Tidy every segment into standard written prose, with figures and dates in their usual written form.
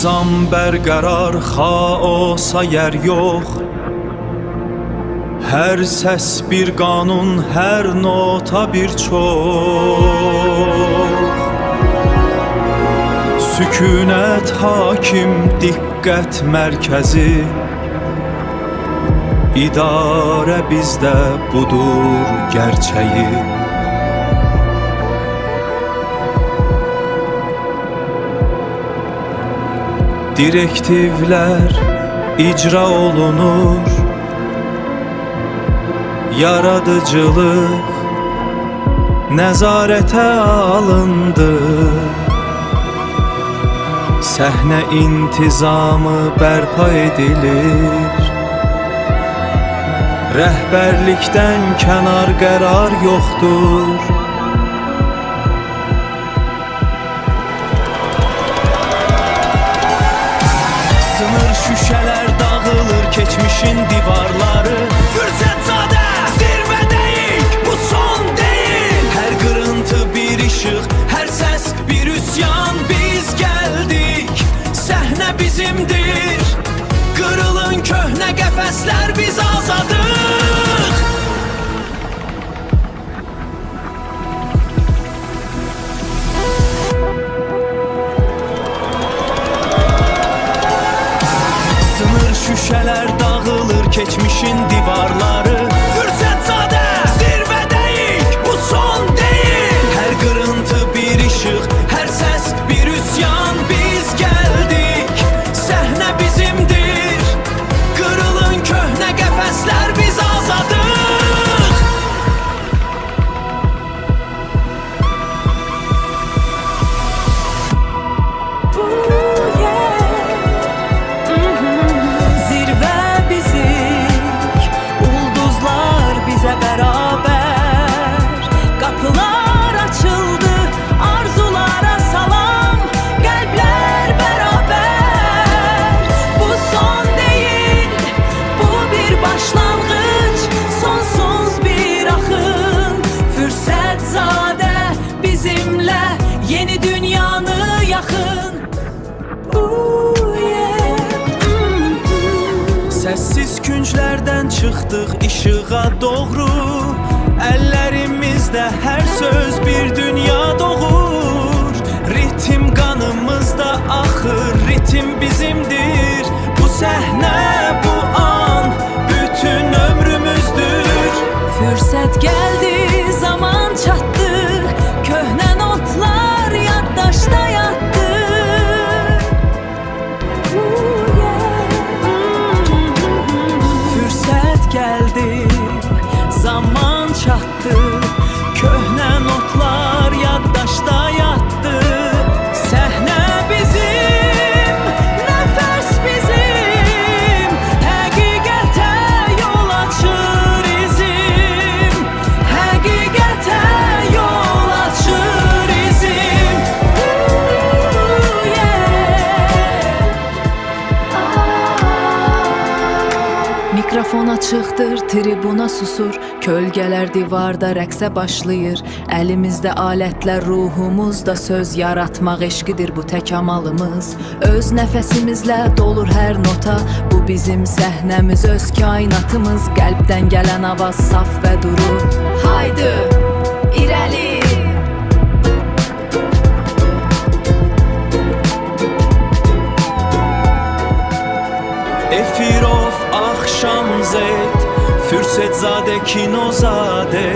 Nizam bərqərar xaosa yer yox. Hər səs bir qanun, hər nota bir çox. Sükunət hakim, diqqət mərkəzi. İdarə bizdə budur gerçeği. Direktivlər icra olunur. Yaradıcılıq nəzarətə alındı. Səhnə intizamı bərpa edilir. Rəhbərlikdən kənar qərar yoxdur. Sınır şüşələr dağılır keçmişin divarları. Fürsətzadə zirvədəyik, bu son deyil. Hər qırıntı bir işıq, hər səs bir üsyan. Biz gəldik, səhnə bizimdir. Qırılın köhnə qəfəslər, biz azadıq. Sınır şüşələr dağılır keçmişin divarları. Fürsətzadə zirvədəyik, bu son deyil. Hər qırıntı bir işıq, hər səs bir üsyan. Biz gəldik, səhnə bizimdir. Qırılın köhnə qəfəslər, biz azadıq. Zirvə bizik, ulduzlar bizə bərabər. Qapılar açıldı, arzulara salam, qəlblər bərabər. Bu son deyil, bu bir başlanğıc, sonsuz bir axın. Fürsətzadə bizimlə yeni dünyanı yaxın. Səssiz künclərdən çıxdıq işığa doğru. Əllərimizdə hər söz bir dünya doğur. Ritim qanımızda axır, ritim bizimdir. Bu səhnə, bu an, bütün ömrümüzdür. Fürsət gəldi, zaman çatdı. Köhnə notlar yaddaşda yatdı. Fürsət gəldi, zaman çatdı. Köhnə notlar yaddaşda yatdı. Səhnə bizim, nəfəs bizim. Həqiqətə yol açır izim. Həqiqətə yol açır izim. Mikrofon açıqdır, tribuna susur. Kölgələr divarda rəqsə başlayır. Əlimizdə alətlər, ruhumuzda söz yaratmaq eşqidir bu tək amalımız. Öz nəfəsimizlə dolur hər nota. Bu bizim səhnəmiz, öz kainatımız. Qəlbdən gələn avaz saf və duru. Haydi, irəli. Efirov axşam zeyt, Fürsətzadə kinozadə.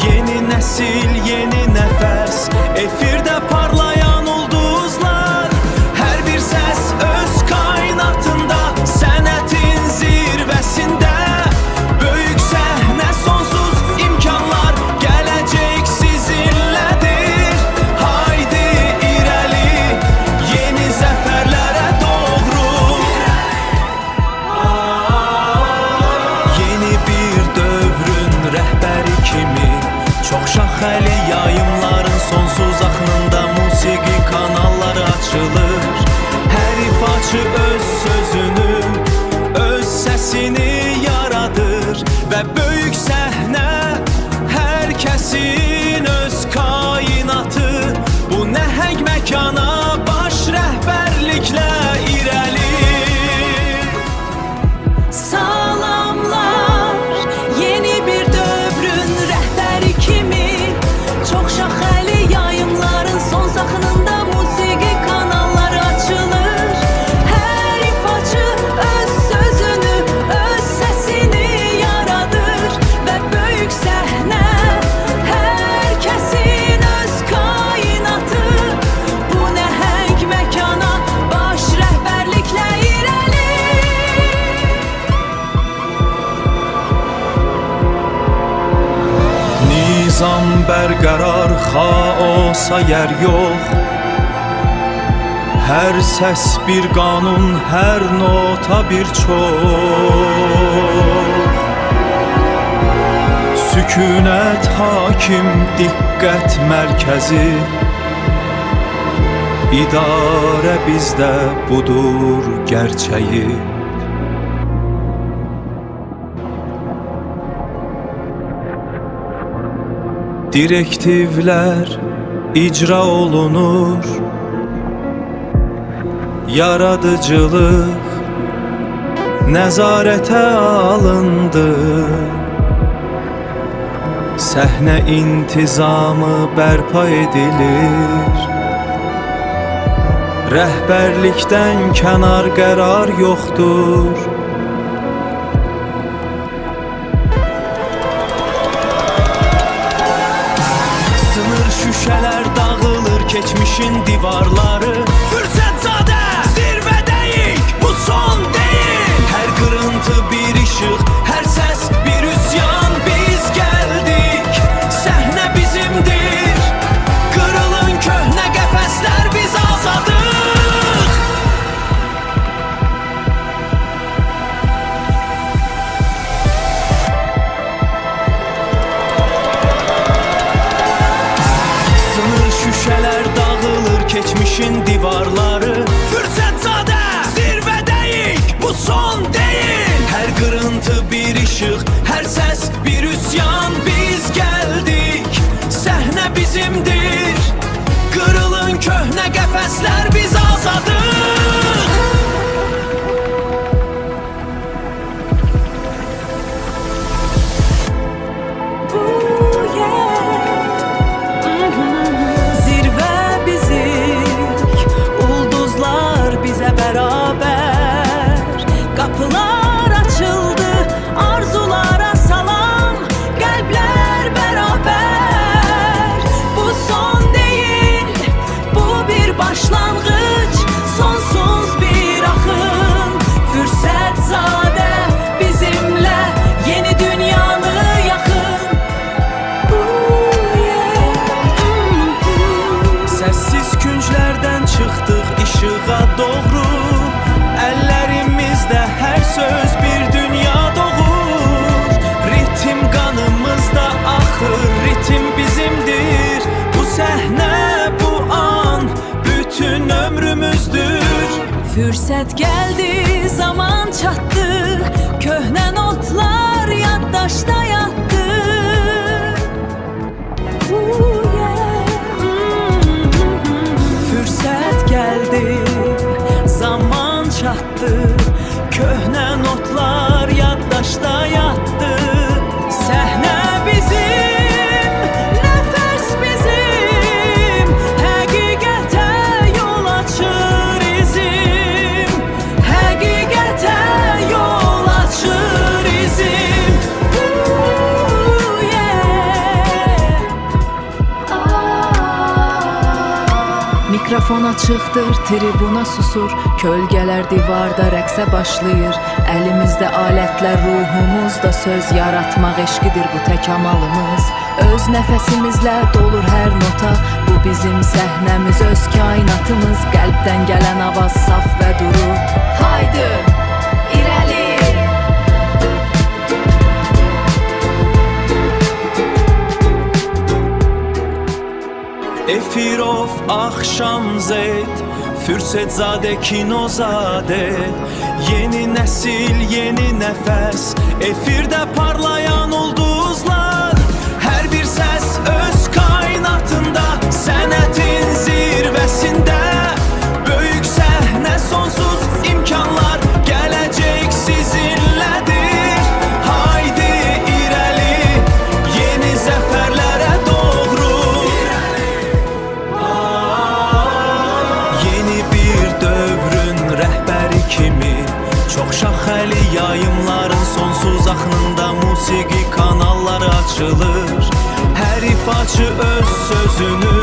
Yeni nəsil, yeni nəfəs, efirdə parlayan ulduzlar. Hər bir səs öz kainatında, sənətin zirvəsində. Böyük səhnə, sonsuz imkanlar, gələcək sizinlədir. Haydi irəli, yeni zəfərlərə doğru. Yeni bir dövrün rəhbəri kimi, çox şaxəli yayımların sonsuz axınında musiqi kanalları açılır. Hər ifaçı öz sözünü, öz səsini yaradır. Və böyük səhnə, hər kəsin öz kainatı. Bu nəhəng məkana baş rəhbərliklər olsa yer yok. Her ses bir kanun, her nota bir çok. Sükunet hakim, dikkat merkezi. İdare bizde budur gerçeği. Direktivler icra olunur. Yaradıcılık nezarete alındı. Səhne intizamı bərpa edilir. Rəhbərlikdən kənar qərar yoxdur. Sınır şüşələr dağılır keçmişin divarları. Fürsətzadə zirvədəyik, bu son deyil. Hər qırıntı bir işıq, hər səs bir üsyan. Biz gəldik, səhnə bizimdir. Qırılın köhnə qəfəslər, biz azadıq. Sınır şüşələr dağılır keçmişin divarları. Fürsətzadə zirvədəyik, bu son deyil. Hər qırıntı bir işıq, hər səs bir üsyan. Biz gəldik, səhnə bizimdir. Qırılın köhnə qəfəslər, biz azadıq. Zirvə bizik, ulduzlar bizə bərabər. Qapılar açıldı, arzulara salam, qəlblər bərabər. Bu son deyil, bu bir başlanğıc, sonsuz bir axın. Fürsətzadə bizimlə yeni dünyanı yaxın. Səssiz künclərdən çıxdıq işığa doğru. Əllərimizdə hər söz bir dünya doğur. Ritim qanımızda axır, ritim bizimdir. Bu səhnə, bu an bütün ömrümüzdür. Fürsət gəldi, zaman çatdı, köhnə notlar yaddaşda yatdı. Fürsət gəldi, zaman çatdı, köhnə notlar yaddaşda yatdı. Səhnə bizim, nəfəs bizim, həqiqətə yol açır izim. Həqiqətə yol açır izim. Mikrofon açıqdır, tribuna susur. Kölgələr divarda rəqsə başlayır. Əlimizdə alətlər, ruhumuzda söz. Yaratmaq eşqidir bu tək amalımız. Öz nəfəsimizlə dolur hər nota. Bu bizim səhnəmiz, öz kainatımız. Qəlbdən gələn avaz saf və duru. Haydi, irəli. Efirov axşam zeyt, Fürsətzadə kinozadə. Yeni nəsil, yeni nəfəs, efirdə parlayan ulduzlar. Hər bir səs öz kainatında, sənətin zirvəsində. Böyük səhnə, sonsuz imkanlar, gələcək sizinlədir. Haydi irəli, yeni zəfərlərə doğru. Yeni bir dövrün rəhbəri kimi, çox şaxəli yayımların sonsuz axınında musiqi kanalları açılır. Hər ifaçı öz sözünü